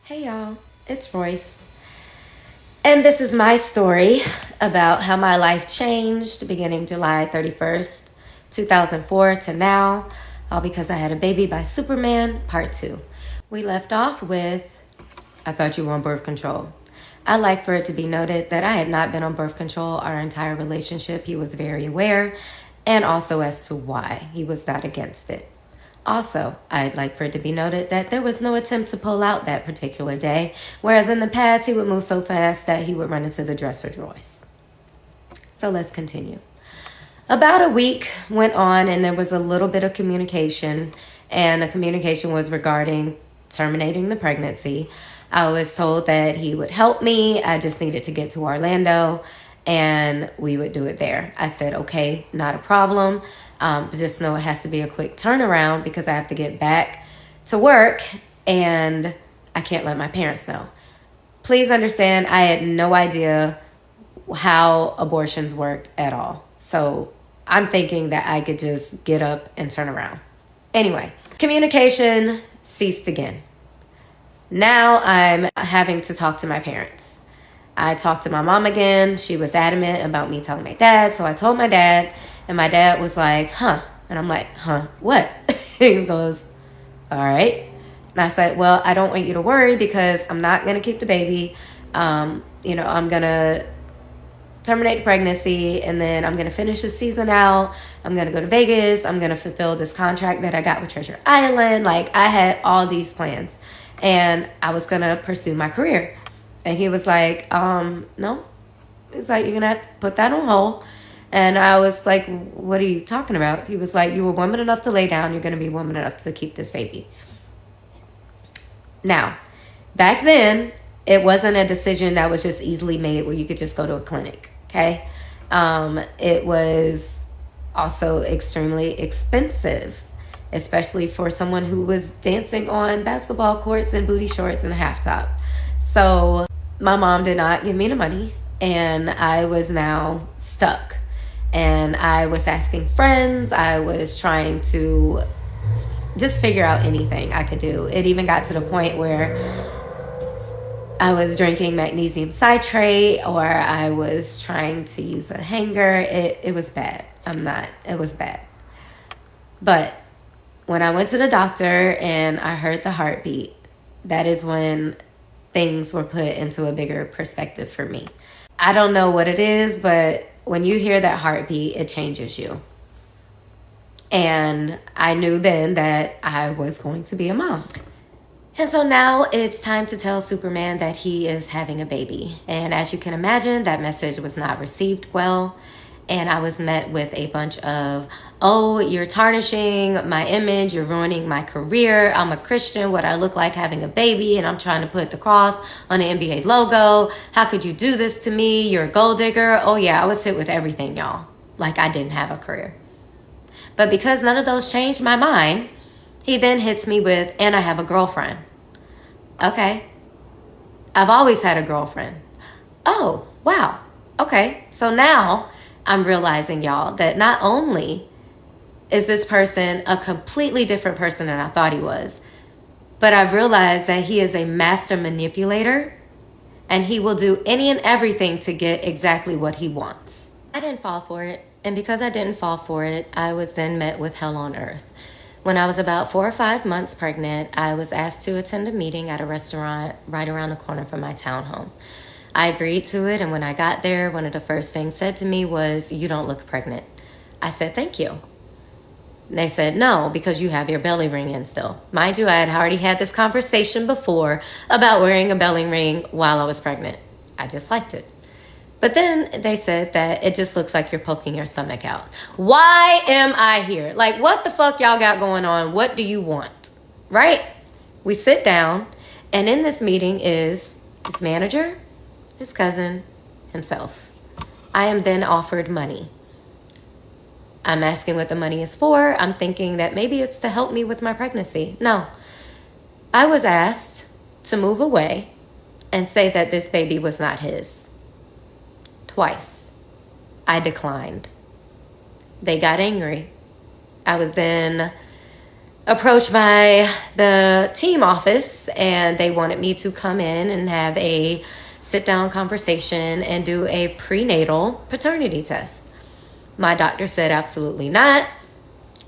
Hey y'all, it's Royce. And this is my story about how my life changed beginning July 31st, 2004 to now, all because I had a baby by Superman, part 2. We left off with, I thought you were on birth control. I'd like for it to be noted that I had not been on birth control our entire relationship. He was very aware, and also as to why he was not against it. Also, I'd like for it to be noted that there was no attempt to pull out that particular day, whereas in the past he would move so fast that he would run into the dresser drawers. So let's continue. About a week went on and there was a little bit of communication, and the communication was regarding terminating the pregnancy. I was told that he would help me. I just needed to get to Orlando and we would do it there. I said, okay, not a problem. Just know it has to be a quick turnaround because I have to get back to work and I can't let my parents know. Please understand, I had no idea how abortions worked at all. So I'm thinking that I could just get up and turn around. Anyway, communication ceased again. Now I'm having to talk to my parents. I talked to my mom again. She was adamant about me telling my dad. So I told my dad, and my dad was like, huh? And I'm like, huh, what? He goes, all right. And I said, well, I don't want you to worry because I'm not going to keep the baby. I'm going to terminate the pregnancy and then I'm going to finish the season out. I'm going to go to Vegas. I'm going to fulfill this contract that I got with Treasure Island. Like, I had all these plans and I was going to pursue my career. And he was like, no. He was like, you're going to have to put that on hold. And I was like, what are you talking about? He was like, you were woman enough to lay down. You're going to be woman enough to keep this baby. Now, back then, it wasn't a decision that was just easily made where you could just go to a clinic, okay? It was also extremely expensive, especially for someone who was dancing on basketball courts in booty shorts and a half top. So my mom did not give me the money, and I was now stuck. And I was asking friends. I was trying to just figure out anything I could do. It even got to the point where I was drinking magnesium citrate, or I was trying to use a hanger. It was bad. It was bad. But when I went to the doctor and I heard the heartbeat, that is when things were put into a bigger perspective for me. I don't know what it is, but when you hear that heartbeat, it changes you. And I knew then that I was going to be a mom. And so now it's time to tell Superman that he is having a baby. And as you can imagine, that message was not received well. And I was met with a bunch of, oh, you're tarnishing my image, you're ruining my career. I'm a Christian, what I look like having a baby, and I'm trying to put the cross on the NBA logo. How could you do this to me? You're a gold digger. Oh yeah, I was hit with everything, y'all. Like I didn't have a career. But because none of those changed my mind, he then hits me with, and I have a girlfriend. Okay. I've always had a girlfriend. Oh, wow. Okay. So now I'm realizing, y'all, that not only is this person a completely different person than I thought he was, but I've realized that he is a master manipulator and he will do any and everything to get exactly what he wants. I didn't fall for it. And because I didn't fall for it, I was then met with hell on earth. When I was about 4 or 5 months pregnant, I was asked to attend a meeting at a restaurant right around the corner from my townhome. I agreed to it, and when I got there, one of the first things said to me was, you don't look pregnant. I said, thank you. They said, no, because you have your belly ring in still. Mind you, I had already had this conversation before about wearing a belly ring while I was pregnant. I just liked it. But then they said that it just looks like you're poking your stomach out. Why am I here? Like, what the fuck y'all got going on? What do you want? Right? We sit down, and in this meeting is his manager, his cousin, himself. I am then offered money. I'm asking what the money is for. I'm thinking that maybe it's to help me with my pregnancy. No. I was asked to move away and say that this baby was not his. Twice. I declined. They got angry. I was then approached by the team office, and they wanted me to come in and have a sit-down conversation and do a prenatal paternity test. My doctor said absolutely not.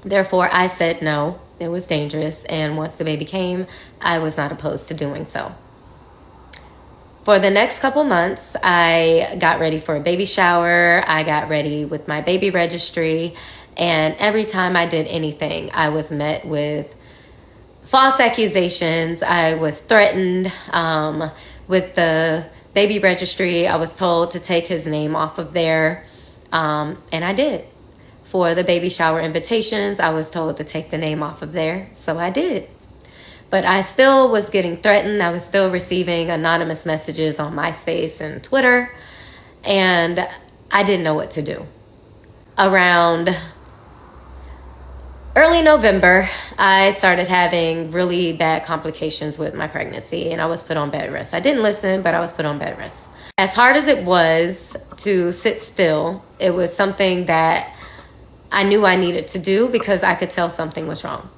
Therefore, I said no, it was dangerous, and once the baby came, I was not opposed to doing so. For the next couple months, I got ready for a baby shower. I got ready with my baby registry. And every time I did anything, I was met with false accusations. I was threatened. With the baby registry, I was told to take his name off of there. And I did. For the baby shower invitations, I was told to take the name off of there. So I did. But I still was getting threatened. I was still receiving anonymous messages on MySpace and Twitter. And I didn't know what to do. Around early November, I started having really bad complications with my pregnancy, and I was put on bed rest. I didn't listen, but I was put on bed rest. As hard as it was to sit still, it was something that I knew I needed to do because I could tell something was wrong.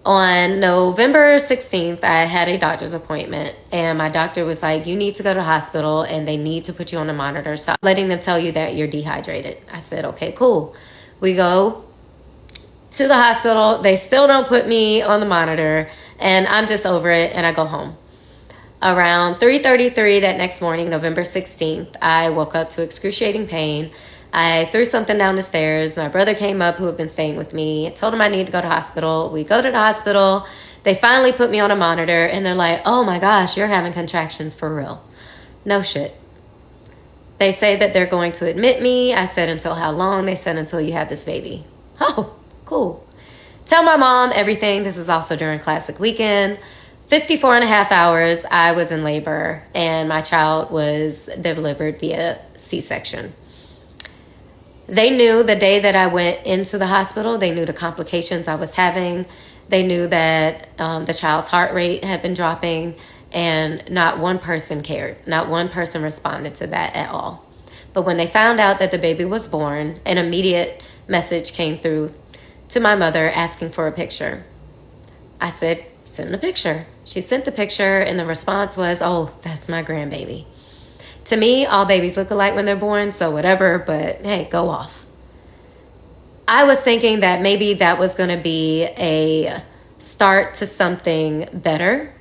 On November 16th, I had a doctor's appointment, and my doctor was like, you need to go to the hospital and they need to put you on a monitor. Stop letting them tell you that you're dehydrated. I said, okay, cool. We go to the hospital. They still don't put me on the monitor, and I'm just over it, and I go home. Around 3:33 that next morning, November 16th, I woke up to excruciating pain. I threw something down the stairs. My brother came up, who had been staying with me. Told him I needed to go to the hospital. We go to the hospital. They finally put me on a monitor, and they're like, oh my gosh, you're having contractions for real. No shit. They say that they're going to admit me. I said, until how long? They said, until you have this baby. Oh, cool. Tell my mom everything. This is also during Classic Weekend. 54 and a half hours, I was in labor, and my child was delivered via C-section. They knew the day that I went into the hospital. They knew the complications I was having. They knew that the child's heart rate had been dropping, and not one person cared. Not one person responded to that at all. But when they found out that the baby was born, an immediate message came through to my mother asking for a picture. I said, send the picture. She sent the picture, and the response was, oh, that's my grandbaby. To me, all babies look alike when they're born, so whatever, but hey, go off. I was thinking that maybe that was going to be a start to something better,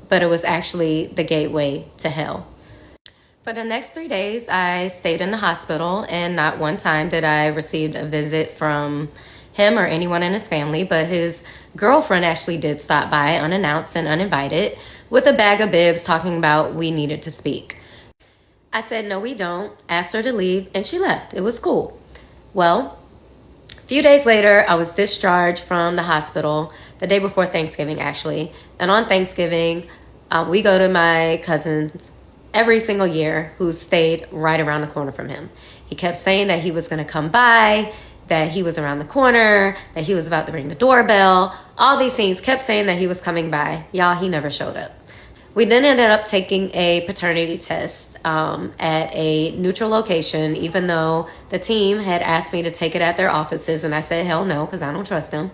but it was actually the gateway to hell. For the next 3 days, I stayed in the hospital, and not one time did I receive a visit from him or anyone in his family, but his girlfriend actually did stop by unannounced and uninvited with a bag of bibs talking about we needed to speak. I said, no, we don't. Asked her to leave, and she left. It was cool. Well, a few days later, I was discharged from the hospital the day before Thanksgiving, actually. And on Thanksgiving, we go to my cousin's every single year, who stayed right around the corner from him. He kept saying that he was going to come by, that he was around the corner, that he was about to ring the doorbell. All these things, kept saying that he was coming by. Y'all, he never showed up. We then ended up taking a paternity test at a neutral location, even though the team had asked me to take it at their offices, and I said, hell no, because I don't trust them.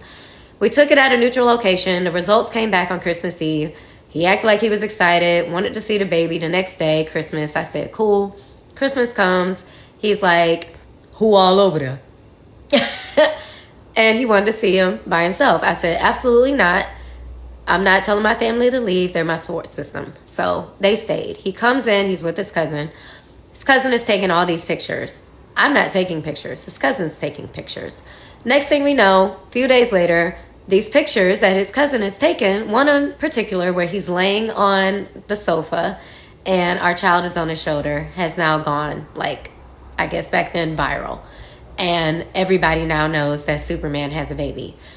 We took it at a neutral location. The results came back on Christmas Eve. He acted like he was excited, wanted to see the baby the next day, Christmas. I said, cool. Christmas comes. He's like, who all over there? And he wanted to see him by himself. I said, absolutely not. I'm not telling my family to leave. They're my support system. So they stayed. He comes in. He's with his cousin. His cousin is taking all these pictures. I'm not taking pictures. His cousin's taking pictures. Next thing we know, a few days later, these pictures that his cousin has taken, one in particular where he's laying on the sofa and our child is on his shoulder, has now gone, like, I guess back then, viral. And everybody now knows that Superman has a baby.